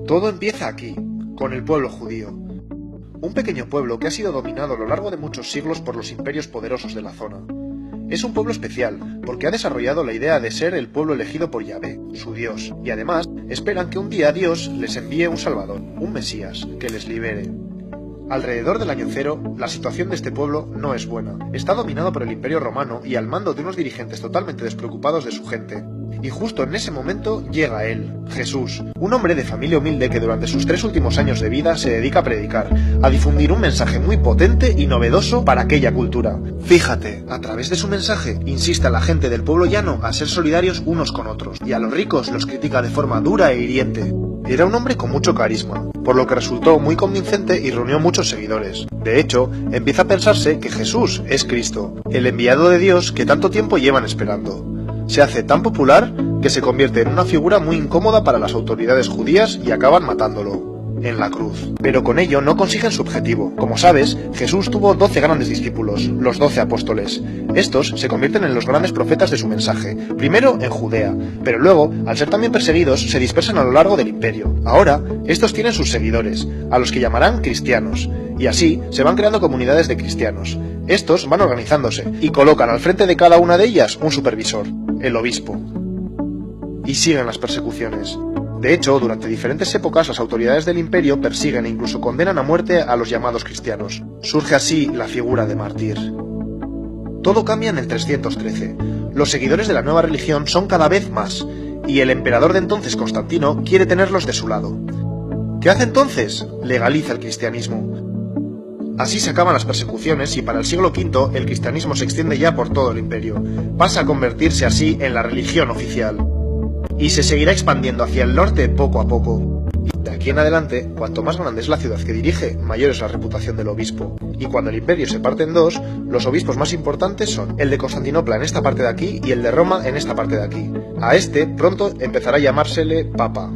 Todo empieza aquí, con el pueblo judío. Un pequeño pueblo que ha sido dominado a lo largo de muchos siglos por los imperios poderosos de la zona. Es un pueblo especial, porque ha desarrollado la idea de ser el pueblo elegido por Yahvé, su Dios, y además esperan que un día Dios les envíe un Salvador, un Mesías, que les libere. Alrededor del año cero, la situación de este pueblo no es buena. Está dominado por el Imperio Romano y al mando de unos dirigentes totalmente despreocupados de su gente. Y justo en ese momento llega él, Jesús, un hombre de familia humilde que durante sus 3 últimos años de vida se dedica a predicar, a difundir un mensaje muy potente y novedoso para aquella cultura. Fíjate, a través de su mensaje insiste a la gente del pueblo llano a ser solidarios unos con otros, y a los ricos los critica de forma dura e hiriente. Era un hombre con mucho carisma, por lo que resultó muy convincente y reunió muchos seguidores. De hecho, empieza a pensarse que Jesús es Cristo, el enviado de Dios que tanto tiempo llevan esperando. Se hace tan popular que se convierte en una figura muy incómoda para las autoridades judías y acaban matándolo en la cruz. Pero con ello no consiguen su objetivo. Como sabes, Jesús tuvo 12 grandes discípulos, los 12 apóstoles. Estos se convierten en los grandes profetas de su mensaje, primero en Judea, pero luego, al ser también perseguidos, se dispersan a lo largo del imperio. Ahora, estos tienen sus seguidores, a los que llamarán cristianos, y así se van creando comunidades de cristianos. Estos van organizándose y colocan al frente de cada una de ellas un supervisor, el obispo. Y siguen las persecuciones. De hecho, durante diferentes épocas las autoridades del imperio persiguen e incluso condenan a muerte a los llamados cristianos. Surge así la figura de mártir. Todo cambia en el 313. Los seguidores de la nueva religión son cada vez más, y el emperador de entonces, Constantino, quiere tenerlos de su lado. ¿Qué hace entonces? Legaliza el cristianismo. Así se acaban las persecuciones y para el siglo V el cristianismo se extiende ya por todo el imperio. Pasa a convertirse así en la religión oficial. Y se seguirá expandiendo hacia el norte poco a poco. De aquí en adelante, cuanto más grande es la ciudad que dirige, mayor es la reputación del obispo. Y cuando el imperio se parte en dos, los obispos más importantes son el de Constantinopla en esta parte de aquí y el de Roma en esta parte de aquí. A este pronto empezará a llamársele Papa.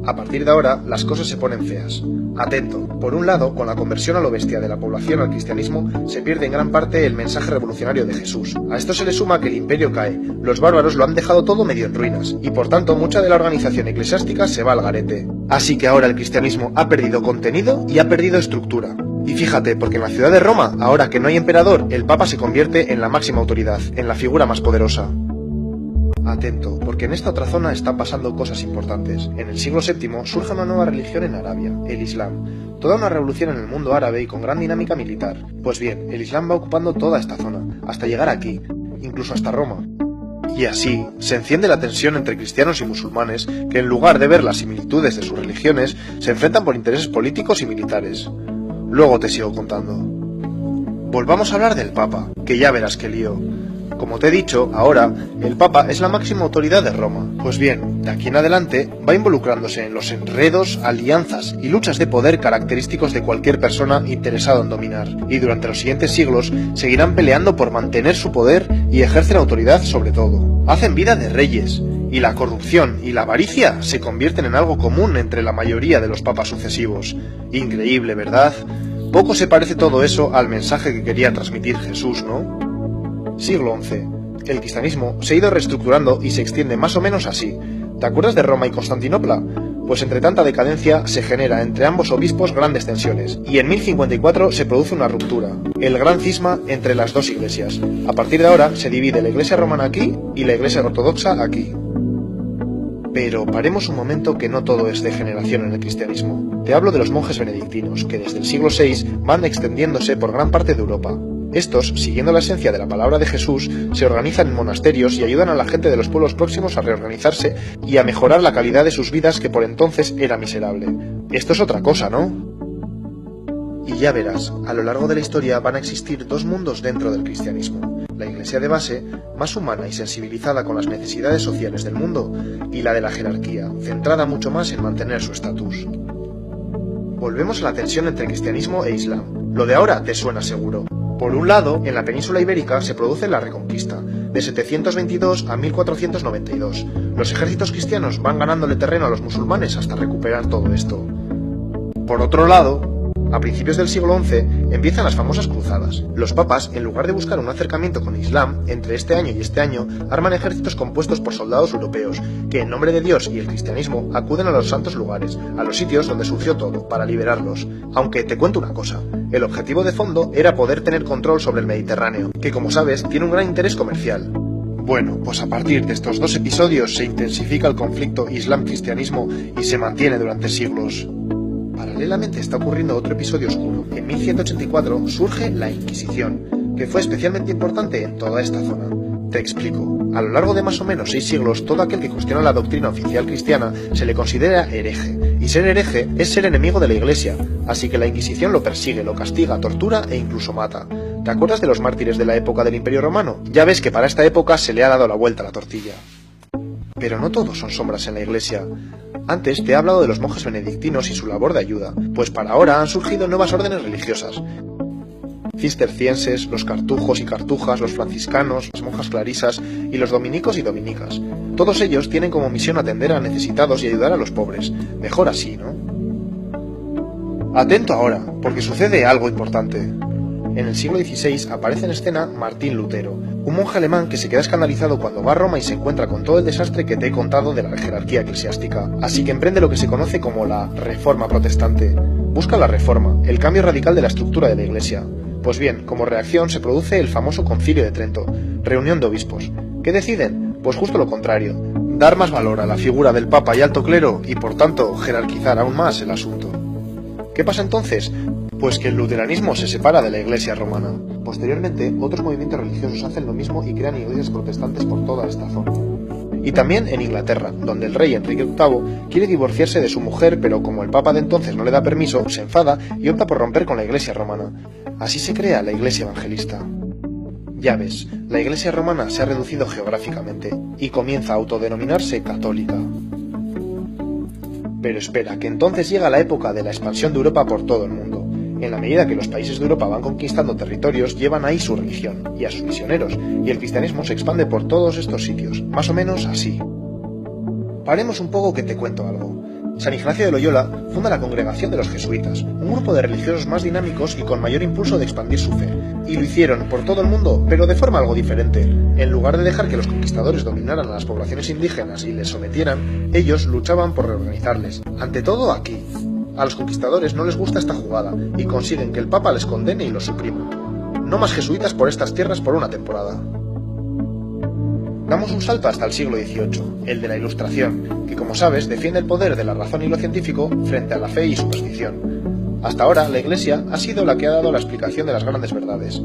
A partir de ahora, las cosas se ponen feas. Atento, por un lado, con la conversión a lo bestia de la población al cristianismo, se pierde en gran parte el mensaje revolucionario de Jesús. A esto se le suma que el imperio cae, los bárbaros lo han dejado todo medio en ruinas, y por tanto mucha de la organización eclesiástica se va al garete. Así que ahora el cristianismo ha perdido contenido y ha perdido estructura. Y fíjate, porque en la ciudad de Roma, ahora que no hay emperador, el Papa se convierte en la máxima autoridad, en la figura más poderosa. Atento, porque en esta otra zona están pasando cosas importantes. En el siglo VII surge una nueva religión en Arabia, el Islam. Toda una revolución en el mundo árabe y con gran dinámica militar. Pues bien, el Islam va ocupando toda esta zona, hasta llegar aquí, incluso hasta Roma. Y así, se enciende la tensión entre cristianos y musulmanes, que en lugar de ver las similitudes de sus religiones, se enfrentan por intereses políticos y militares. Luego te sigo contando. Volvamos a hablar del Papa, que ya verás qué lío. Como te he dicho, ahora, el Papa es la máxima autoridad de Roma. Pues bien, de aquí en adelante, va involucrándose en los enredos, alianzas y luchas de poder característicos de cualquier persona interesada en dominar. Y durante los siguientes siglos, seguirán peleando por mantener su poder y ejercer autoridad sobre todo. Hacen vida de reyes, y la corrupción y la avaricia se convierten en algo común entre la mayoría de los papas sucesivos. Increíble, ¿verdad? Poco se parece todo eso al mensaje que quería transmitir Jesús, ¿no? Siglo XI. El cristianismo se ha ido reestructurando y se extiende más o menos así. ¿Te acuerdas de Roma y Constantinopla? Pues entre tanta decadencia se genera entre ambos obispos grandes tensiones, y en 1054 se produce una ruptura, el gran cisma entre las dos iglesias. A partir de ahora se divide la iglesia romana aquí y la iglesia ortodoxa aquí. Pero paremos un momento, que no todo es degeneración en el cristianismo. Te hablo de los monjes benedictinos, que desde el siglo VI van extendiéndose por gran parte de Europa. Estos, siguiendo la esencia de la palabra de Jesús, se organizan en monasterios y ayudan a la gente de los pueblos próximos a reorganizarse y a mejorar la calidad de sus vidas, que por entonces era miserable. Esto es otra cosa, ¿no? Y ya verás, a lo largo de la historia van a existir dos mundos dentro del cristianismo. La iglesia de base, más humana y sensibilizada con las necesidades sociales del mundo, y la de la jerarquía, centrada mucho más en mantener su estatus. Volvemos a la tensión entre cristianismo e islam. Lo de ahora te suena seguro. Por un lado, en la península ibérica se produce la Reconquista, de 722 a 1492. Los ejércitos cristianos van ganándole terreno a los musulmanes hasta recuperar todo esto. Por otro lado, a principios del siglo XI, empiezan las famosas cruzadas. Los papas, en lugar de buscar un acercamiento con Islam, entre este año y este año, arman ejércitos compuestos por soldados europeos, que en nombre de Dios y el cristianismo acuden a los santos lugares, a los sitios donde surgió todo, para liberarlos. Aunque te cuento una cosa, el objetivo de fondo era poder tener control sobre el Mediterráneo, que como sabes, tiene un gran interés comercial. Bueno, pues a partir de estos 2 episodios se intensifica el conflicto Islam-cristianismo y se mantiene durante siglos. Paralelamente está ocurriendo otro episodio oscuro. En 1184 surge la Inquisición, que fue especialmente importante en toda esta zona. Te explico. A lo largo de más o menos 6 siglos, todo aquel que cuestiona la doctrina oficial cristiana se le considera hereje. Y ser hereje es ser enemigo de la Iglesia, así que la Inquisición lo persigue, lo castiga, tortura e incluso mata. ¿Te acuerdas de los mártires de la época del Imperio Romano? Ya ves que para esta época se le ha dado la vuelta a la tortilla. Pero no todos son sombras en la Iglesia. Antes te he hablado de los monjes benedictinos y su labor de ayuda, pues para ahora han surgido nuevas órdenes religiosas. Cistercienses, los cartujos y cartujas, los franciscanos, las monjas clarisas y los dominicos y dominicas. Todos ellos tienen como misión atender a necesitados y ayudar a los pobres. Mejor así, ¿no? Atento ahora, porque sucede algo importante. En el siglo XVI aparece en escena Martín Lutero, un monje alemán que se queda escandalizado cuando va a Roma y se encuentra con todo el desastre que te he contado de la jerarquía eclesiástica, así que emprende lo que se conoce como la Reforma Protestante. Busca la reforma, el cambio radical de la estructura de la Iglesia. Pues bien, como reacción se produce el famoso Concilio de Trento, reunión de obispos. ¿Qué deciden? Pues justo lo contrario, dar más valor a la figura del Papa y alto clero y por tanto jerarquizar aún más el asunto. ¿Qué pasa entonces? Pues que el luteranismo se separa de la Iglesia romana. Posteriormente, otros movimientos religiosos hacen lo mismo y crean iglesias protestantes por toda esta zona. Y también en Inglaterra, donde el rey Enrique VIII quiere divorciarse de su mujer, pero como el Papa de entonces no le da permiso, se enfada y opta por romper con la Iglesia romana. Así se crea la Iglesia evangelista. Ya ves, la Iglesia romana se ha reducido geográficamente y comienza a autodenominarse católica. Pero espera, que entonces llega la época de la expansión de Europa por todo el mundo. En la medida que los países de Europa van conquistando territorios, llevan ahí su religión y a sus misioneros, y el cristianismo se expande por todos estos sitios, más o menos así. Paremos un poco que te cuento algo. San Ignacio de Loyola funda la Congregación de los Jesuitas, un grupo de religiosos más dinámicos y con mayor impulso de expandir su fe. Y lo hicieron por todo el mundo, pero de forma algo diferente. En lugar de dejar que los conquistadores dominaran a las poblaciones indígenas y les sometieran, ellos luchaban por reorganizarles. Ante todo aquí. A los conquistadores no les gusta esta jugada y consiguen que el Papa les condene y los suprima. No más jesuitas por estas tierras por una temporada. Damos un salto hasta el siglo XVIII, el de la Ilustración, que como sabes defiende el poder de la razón y lo científico frente a la fe y superstición. Hasta ahora la Iglesia ha sido la que ha dado la explicación de las grandes verdades.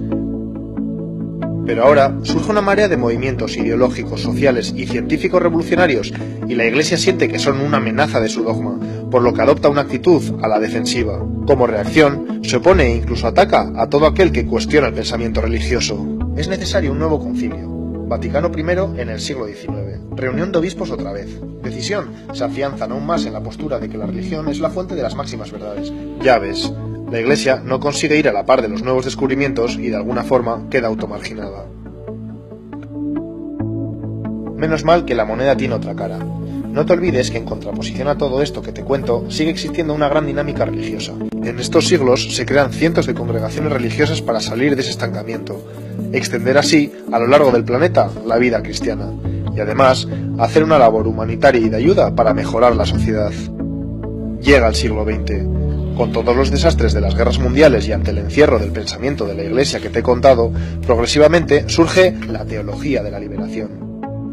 Pero ahora surge una marea de movimientos ideológicos, sociales y científicos revolucionarios y la Iglesia siente que son una amenaza de su dogma, por lo que adopta una actitud a la defensiva. Como reacción, se opone e incluso ataca a todo aquel que cuestiona el pensamiento religioso. Es necesario un nuevo concilio. Vaticano I en el siglo XIX. Reunión de obispos otra vez. Decisión, se afianzan aún más en la postura de que la religión es la fuente de las máximas verdades. Ya ves, la Iglesia no consigue ir a la par de los nuevos descubrimientos y de alguna forma queda automarginada. Menos mal que la moneda tiene otra cara. No te olvides que en contraposición a todo esto que te cuento, sigue existiendo una gran dinámica religiosa. En estos siglos se crean cientos de congregaciones religiosas para salir de ese estancamiento, extender así, a lo largo del planeta, la vida cristiana, y además, hacer una labor humanitaria y de ayuda para mejorar la sociedad. Llega el siglo XX. Con todos los desastres de las guerras mundiales y ante el encierro del pensamiento de la Iglesia que te he contado, progresivamente surge la teología de la liberación.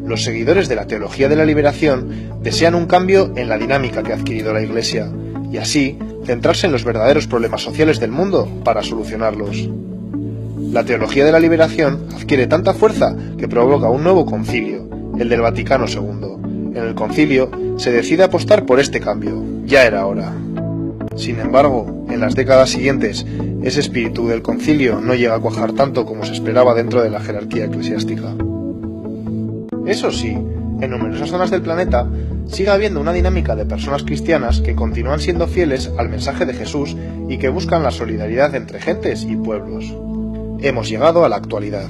Los seguidores de la teología de la liberación desean un cambio en la dinámica que ha adquirido la Iglesia, y así centrarse en los verdaderos problemas sociales del mundo para solucionarlos. La teología de la liberación adquiere tanta fuerza que provoca un nuevo concilio, el del Vaticano II. En el concilio se decide apostar por este cambio, ya era hora. Sin embargo, en las décadas siguientes, ese espíritu del concilio no llega a cuajar tanto como se esperaba dentro de la jerarquía eclesiástica. Eso sí, en numerosas zonas del planeta sigue habiendo una dinámica de personas cristianas que continúan siendo fieles al mensaje de Jesús y que buscan la solidaridad entre gentes y pueblos. Hemos llegado a la actualidad.